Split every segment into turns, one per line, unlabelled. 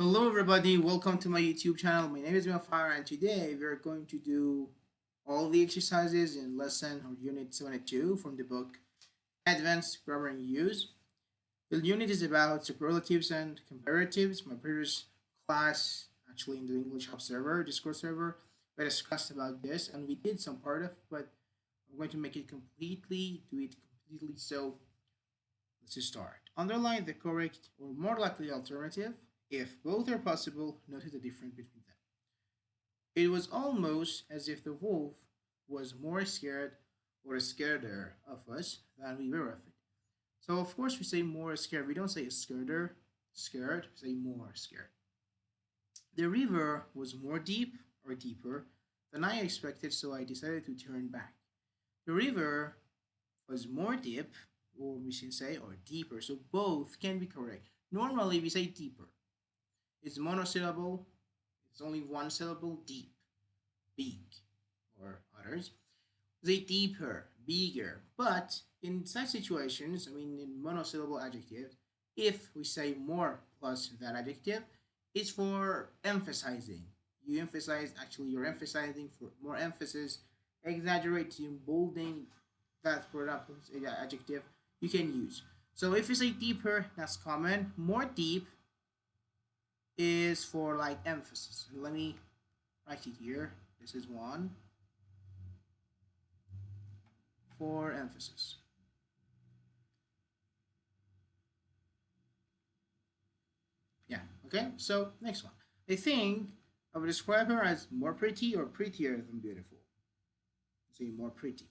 Hello everybody, welcome to my YouTube channel. My name is Fire, and today we are going to do all the exercises in lesson or unit 72 from the book Advanced Grammar and Use. The unit is about superlatives and comparatives. My previous class, actually in the English Hub server, Discord server, we discussed about this and we did some part of, but I'm going to make it do it completely. So let's just start. Underline the correct or more likely alternative. If both are possible, notice the difference between them. It was almost as if the wolf was more scared or scareder of us than we were of it. So of course we say more scared. We don't say scared, we say more scared. The river was more deep or deeper than I expected, so I decided to turn back. The river was more deep, or we should say, or deeper. So both can be correct. Normally we say deeper. It's monosyllable. It's only one syllable. Deep, big, or others. Say deeper, bigger. But in such situations, in monosyllable adjectives, if we say more plus that adjective, it's for emphasizing. You're emphasizing for more emphasis, exaggerating, bolding, that for example, adjective you can use. So if you say deeper, that's common. More deep is for like emphasis. And let me write it here. This is one for emphasis. Yeah, okay. So next one. I think I would describe her as more pretty or prettier than beautiful. Say more pretty.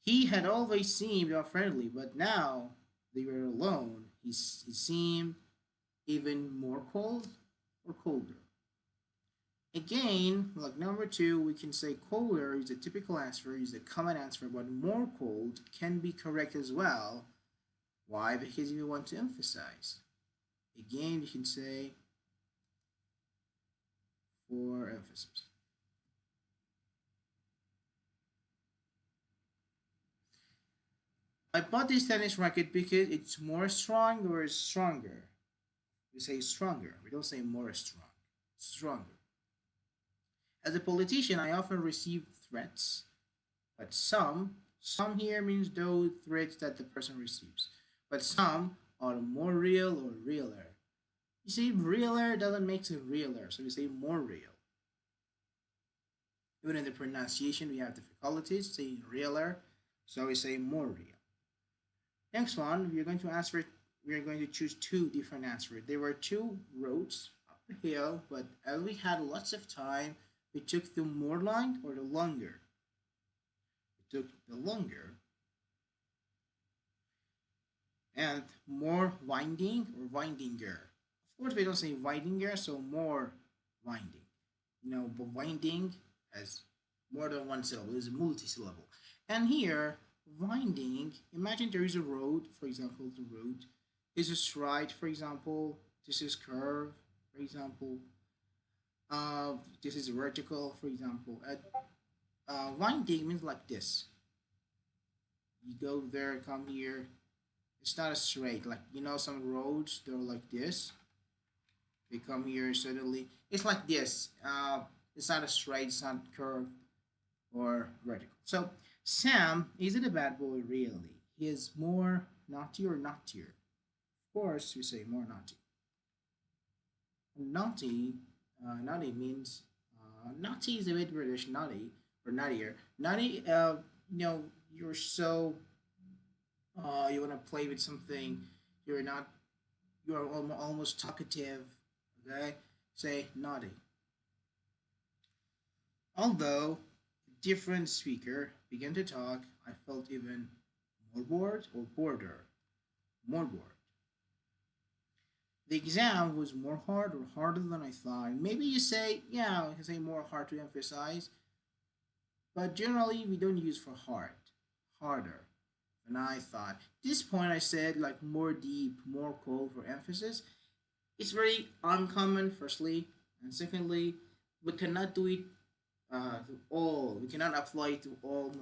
He had always seemed friendly, but now they were alone. He seemed even more cold or colder. Again, like number two, we can say colder is a typical answer, is a common answer, but more cold can be correct as well. Why? Because we want to emphasize. Again, you can say for emphasis. I bought this tennis racket because it's more strong or stronger. We say stronger. We don't say more strong. Stronger. As a politician, I often receive threats, but some here means those threats that the person receives, but some are more real or realer. You see, realer doesn't make it realer, so we say more real. Even in the pronunciation, we have difficulties, say realer, so we say more real. Next one, we're going to answer. We are going to choose two different answers. There were two roads up the hill, but as we had lots of time, we took the more line or the longer. We took the longer and more winding or windinger. Of course, we don't say windinger, so more winding. But winding has more than one syllable, it's a multi-syllable. And here, winding, imagine there is a road, for example, the road is a straight, for example, this is curve, for example, this is vertical, for example. Winding means like this. You go there, come here. It's not a straight. Like some roads they're like this. They come here suddenly. It's like this. It's not a straight. It's not curved or vertical. So Sam isn't a bad boy really. He is more naughty or naughtier. Of course, we say more naughty. Naughty, naughty means naughty is a bit British. Naughty or naughtier. Naughty, you're so you want to play with something. You're not. You're almost talkative. Okay, say naughty. Although different speaker began to talk, I felt even more bored or border, more bored. The exam was more hard or harder than I thought. Maybe you say, yeah, I can say more hard to emphasize, but generally we don't use for hard, harder than I thought. This point I said like more deep, more cold for emphasis. It's very uncommon, firstly, and secondly, we cannot do it to all. We cannot apply it to all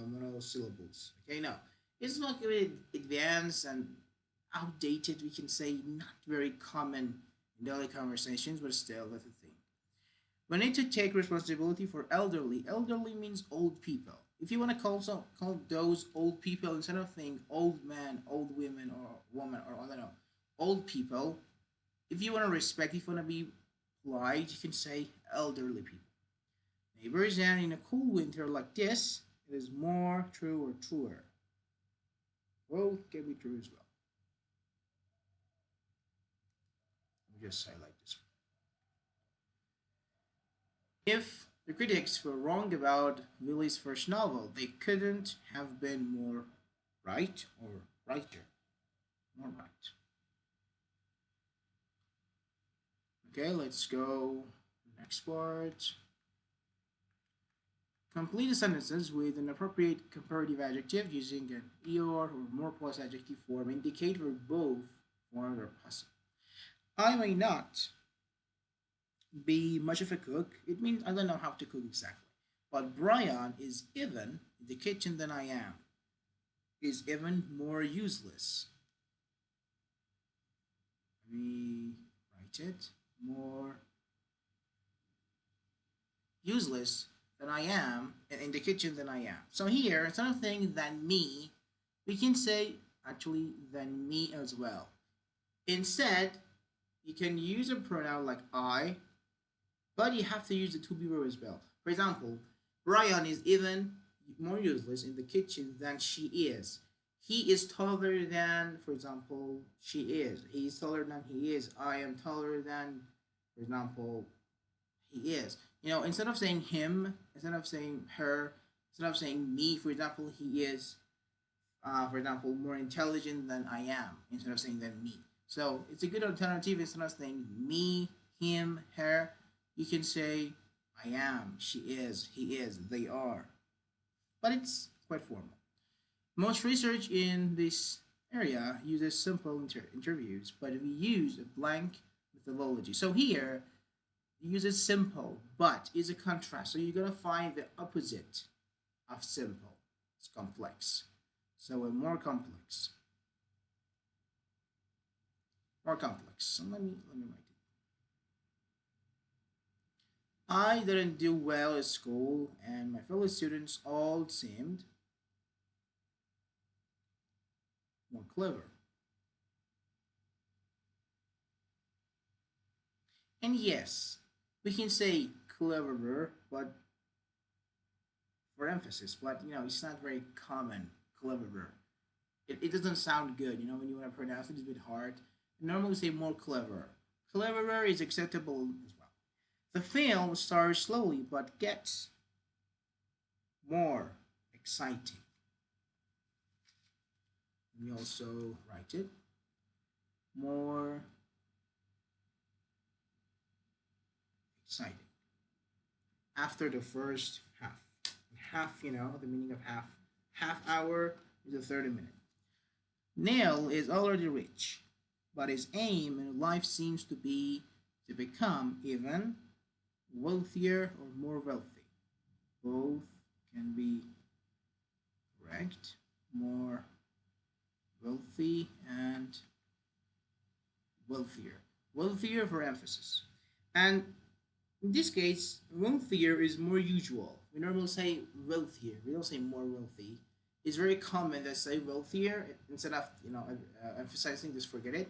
monosyllables. Okay, now It's not really advanced and outdated, we can say, not very common in daily conversations, but still, that's a thing. We need to take responsibility for elderly. Elderly means old people. If you want to call those old people instead of saying old man, old women, or woman, or I don't know, old people. If you want to respect, if you want to be polite, you can say elderly people. Neighbors, and in a cool winter like this, it is more true or truer. Both can be true as well. Let me just highlight this one. If the critics were wrong about Willie's first novel, they couldn't have been more right or righter. More right. Okay, let's go next part. Complete the sentences with an appropriate comparative adjective using an ER or more plus adjective form. Indicate where both forms are possible. I may not be much of a cook. It means I don't know how to cook exactly. But Brian is even in the kitchen than I am. Is even more useless. We write it more useless than I am and in the kitchen than I am. So here, instead of saying than me, we can say actually than me as well. Instead, you can use a pronoun like I, but you have to use the to be verb as well. For example, Brian is even more useless in the kitchen than she is. He is taller than, for example, she is. He is taller than he is. I am taller than, for example, he is. Instead of saying him, instead of saying her, instead of saying me, for example, he is, for example, more intelligent than I am, instead of saying than me. So it's a good alternative instead of saying me, him, her. You can say I am, she is, he is, they are. But it's quite formal. Most research in this area uses simple interviews, but we use a blank methodology. So here, uses simple, but is a contrast. So you're gonna find the opposite of simple. It's complex. So we're more complex. More complex. So let me write it. I didn't do well at school, and my fellow students all seemed more clever. And yes, we can say cleverer, but for emphasis, but it's not very common, cleverer. It doesn't sound good, when you want to pronounce it, it's a bit hard. I normally say more clever. Cleverer is acceptable as well. The film starts slowly but gets more exciting. We also write it more exciting after the first half. Half, the meaning of half. Half hour is a 30 minute. Neil is already rich, but his aim in life seems to be to become even wealthier or more wealthy. Both can be correct. More wealthy and wealthier. Wealthier for emphasis. And in this case, wealthier is more usual. We normally say wealthier. We don't say more wealthy. It's very common to say wealthier instead of emphasizing. Just forget it.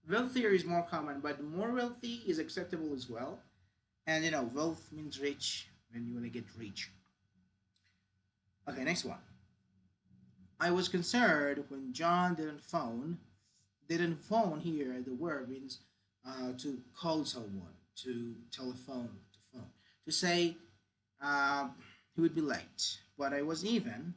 Wealthier is more common, but more wealthy is acceptable as well. And wealth means rich when you want to get rich. Okay, next one. I was concerned when John didn't phone. Didn't phone here. The word means to call someone, to telephone, to phone, to say he would be late. But I was even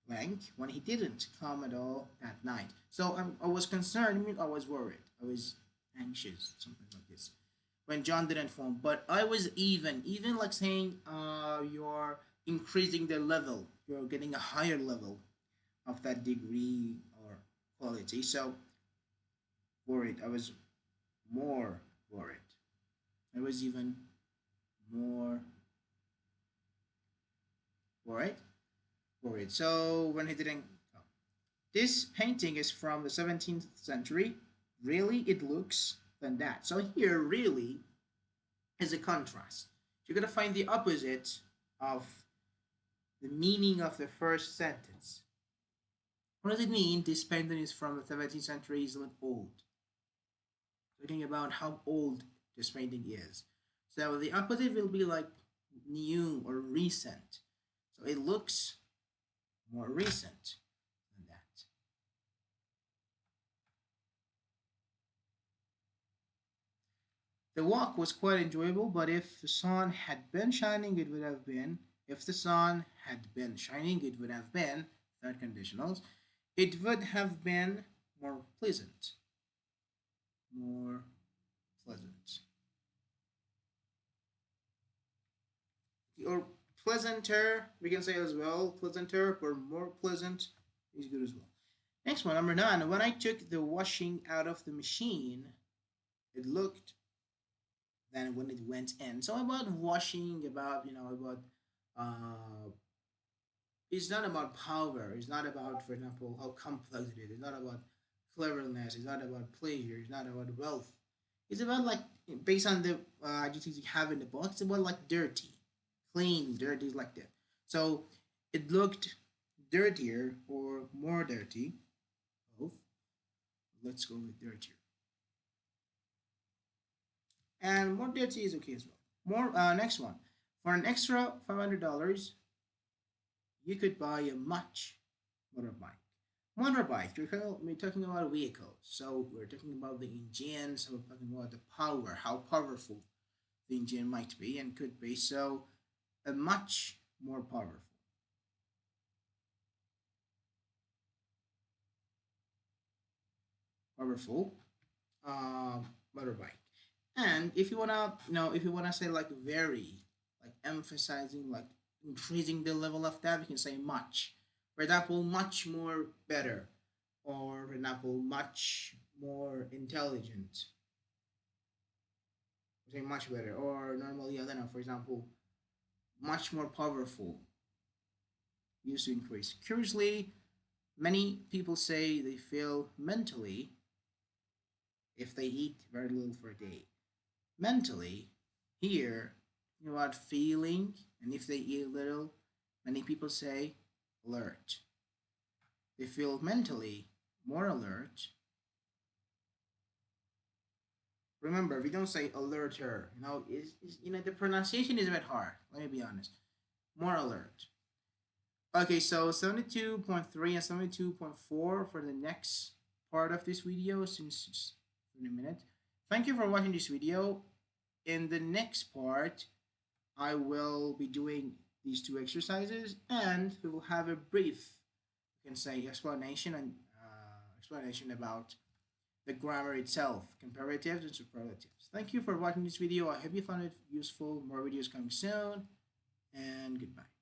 blank when he didn't come at all that night. So I was concerned. I mean, I was worried. I was anxious, something like this. When John didn't phone, but I was even like saying you're increasing the level. You're getting a higher level of that degree or quality. So worried. I was more worried. I was even more worried. Worried. So when he didn't come. This painting is from the 17th century. Really, it looks than that. So here, really, is a contrast. You're going to find the opposite of the meaning of the first sentence. What does it mean? This painting is from the 17th century, is old. Talking about how old this painting is. So the opposite will be like new or recent. So it looks more recent than that. The walk was quite enjoyable, but if the sun had been shining, it would have been. If the sun had been shining, it would have been. Third conditionals. It would have been more pleasant. More pleasant. Or pleasanter, we can say as well. Pleasanter or more pleasant is good as well. Next one, number 9. When I took the washing out of the machine, it looked than when it went in. So about washing, about about uh, it's not about power. It's not about, for example, how complex it is. It's not about cleverness. It's not about pleasure. It's not about wealth. It's about like based on the adjectives you have in the book. It's about like dirty, clean, dirty, like that. So it looked dirtier or more dirty. Both. Let's go with dirtier. And more dirty is okay as well. More next one. For an extra $500, you could buy a much motorbike. Motorbike, we're talking about vehicles. So we're talking about the engine, so we're talking about the power, how powerful the engine might be and could be. So a much more powerful. Powerful motorbike. And if you wanna, if you wanna say like very, like emphasizing, like increasing the level of that, we can say much. For example, much more better, or for example, much more intelligent. We say much better, or normally I don't know. For example, much more powerful. Used to increase. Curiously, many people say they feel mentally if they eat very little for a day. Mentally, here, about feeling, and if they eat a little, many people say alert. They feel mentally more alert. Remember, we don't say alerter. The pronunciation is a bit hard. Let me be honest. More alert. Okay, so 72.3 and 72.4 for the next part of this video, since it's in a minute. Thank you for watching this video. In the next part, I will be doing these two exercises, and we will have a brief, you can say, explanation about the grammar itself, comparatives and superlatives. Thank you for watching this video. I hope you found it useful. More videos coming soon, and goodbye.